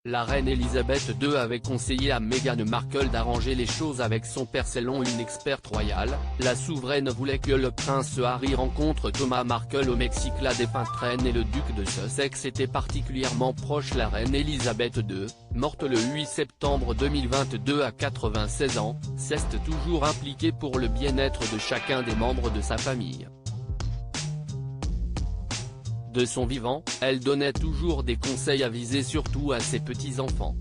La reine Elisabeth II avait conseillé à Meghan Markle d'arranger les choses avec son père selon une experte royale. La souveraine voulait que le prince Harry rencontre Thomas Markle au Mexique. La défunte reine et le duc de Sussex étaient particulièrement proches. La reine Elisabeth II, morte le 8 septembre 2022 à 96 ans, reste toujours impliquée pour le bien-être de chacun des membres de sa famille. De son vivant, elle donnait toujours des conseils avisés surtout à ses petits-enfants.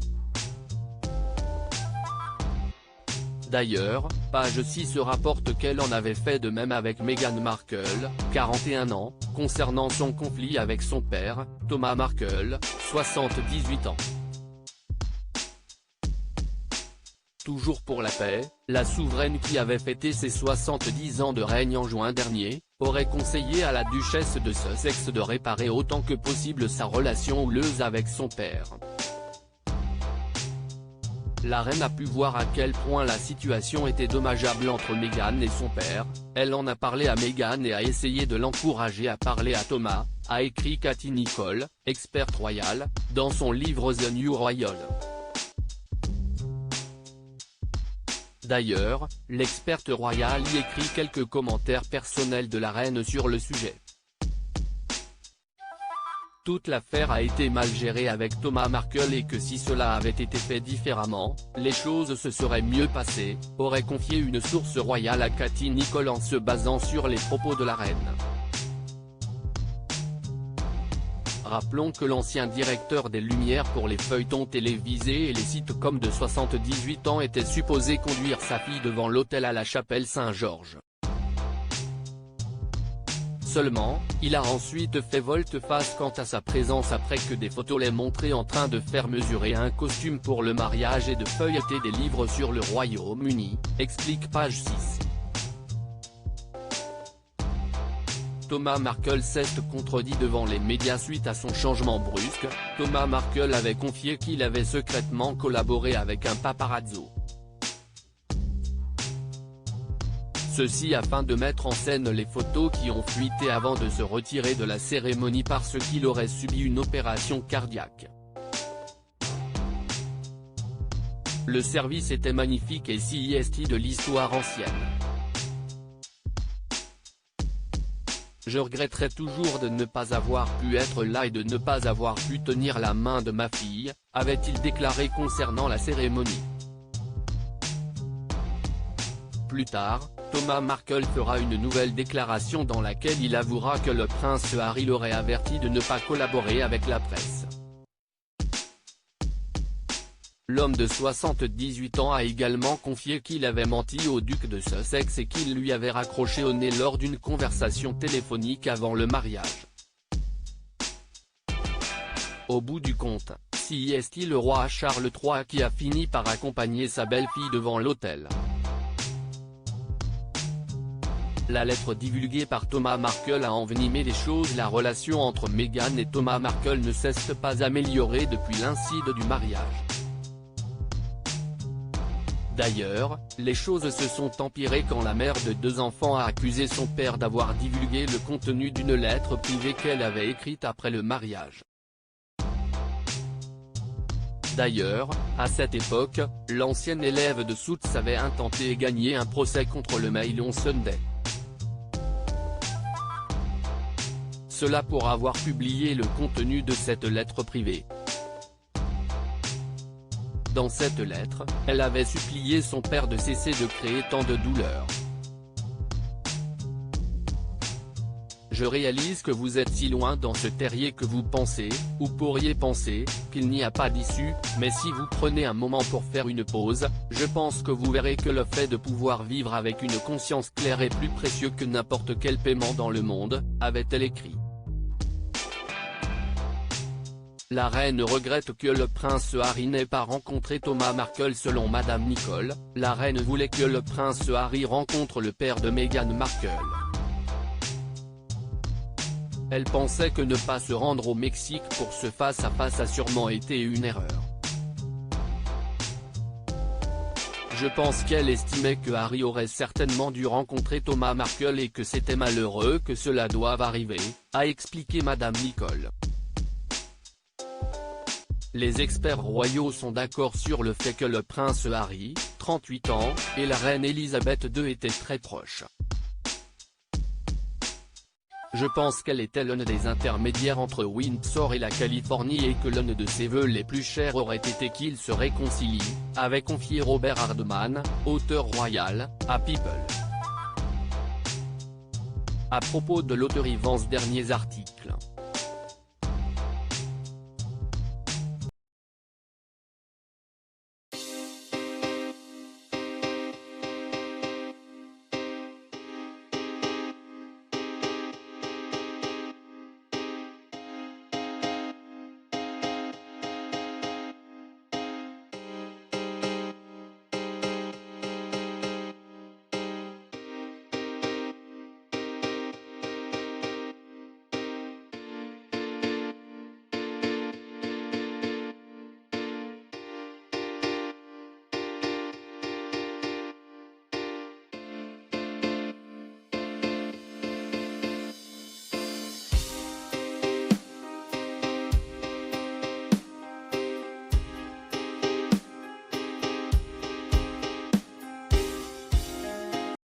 D'ailleurs, Page 6 rapporte qu'elle en avait fait de même avec Meghan Markle, 41 ans, concernant son conflit avec son père, Thomas Markle, 78 ans. Toujours pour la paix, la souveraine qui avait fêté ses 70 ans de règne en juin dernier, aurait conseillé à la duchesse de Sussex de réparer autant que possible sa relation houleuse avec son père. La reine a pu voir à quel point la situation était dommageable entre Meghan et son père. Elle en a parlé à Meghan et a essayé de l'encourager à parler à Thomas, a écrit Katie Nicholl, experte royale, dans son livre The New Royal. D'ailleurs, l'experte royale y écrit quelques commentaires personnels de la reine sur le sujet. Toute l'affaire a été mal gérée avec Thomas Markle et que si cela avait été fait différemment, les choses se seraient mieux passées, aurait confié une source royale à Katie Nicholl en se basant sur les propos de la reine. Rappelons que l'ancien directeur des Lumières pour les feuilletons télévisés et les sitcoms de 78 ans était supposé conduire sa fille devant l'autel à la chapelle Saint-Georges. Seulement, il a ensuite fait volte-face quant à sa présence après que des photos l'aient montré en train de faire mesurer un costume pour le mariage et de feuilleter des livres sur le Royaume-Uni, explique Page 6. Thomas Markle s'est contredit devant les médias suite à son changement brusque. Thomas Markle avait confié qu'il avait secrètement collaboré avec un paparazzo. Ceci afin de mettre en scène les photos qui ont fuité avant de se retirer de la cérémonie parce qu'il aurait subi une opération cardiaque. Le service était magnifique et si est de l'histoire ancienne. Je regretterai toujours de ne pas avoir pu être là et de ne pas avoir pu tenir la main de ma fille, avait-il déclaré concernant la cérémonie. Plus tard, Thomas Markle fera une nouvelle déclaration dans laquelle il avouera que le prince Harry l'aurait averti de ne pas collaborer avec la presse. L'homme de 78 ans a également confié qu'il avait menti au duc de Sussex et qu'il lui avait raccroché au nez lors d'une conversation téléphonique avant le mariage. Au bout du compte, c'est le roi Charles III qui a fini par accompagner sa belle-fille devant l'autel. La lettre divulguée par Thomas Markle a envenimé les choses. La relation entre Meghan et Thomas Markle ne cesse pas d'améliorer depuis l'incident du mariage. D'ailleurs, les choses se sont empirées quand la mère de 2 enfants a accusé son père d'avoir divulgué le contenu d'une lettre privée qu'elle avait écrite après le mariage. D'ailleurs, à cette époque, l'ancienne élève de Suits avait intenté et gagné un procès contre le Mail on Sunday. Cela pour avoir publié le contenu de cette lettre privée. Dans cette lettre, elle avait supplié son père de cesser de créer tant de douleur. Je réalise que vous êtes si loin dans ce terrier que vous pensez, ou pourriez penser, qu'il n'y a pas d'issue, mais si vous prenez un moment pour faire une pause, je pense que vous verrez que le fait de pouvoir vivre avec une conscience claire est plus précieux que n'importe quel paiement dans le monde, avait-elle écrit. La reine regrette que le prince Harry n'ait pas rencontré Thomas Markle. Selon Madame Nicholl, la reine voulait que le prince Harry rencontre le père de Meghan Markle. Elle pensait que ne pas se rendre au Mexique pour ce face-à-face a sûrement été une erreur. Je pense qu'elle estimait que Harry aurait certainement dû rencontrer Thomas Markle et que c'était malheureux que cela doive arriver, a expliqué Madame Nicholl. Les experts royaux sont d'accord sur le fait que le prince Harry, 38 ans, et la reine Elisabeth II étaient très proches. Je pense qu'elle était l'un des intermédiaires entre Windsor et la Californie et que l'un de ses vœux les plus chers aurait été qu'ils se réconcilient, avait confié Robert Hardman, auteur royal, à People. À propos de l'auteur Evans, derniers articles.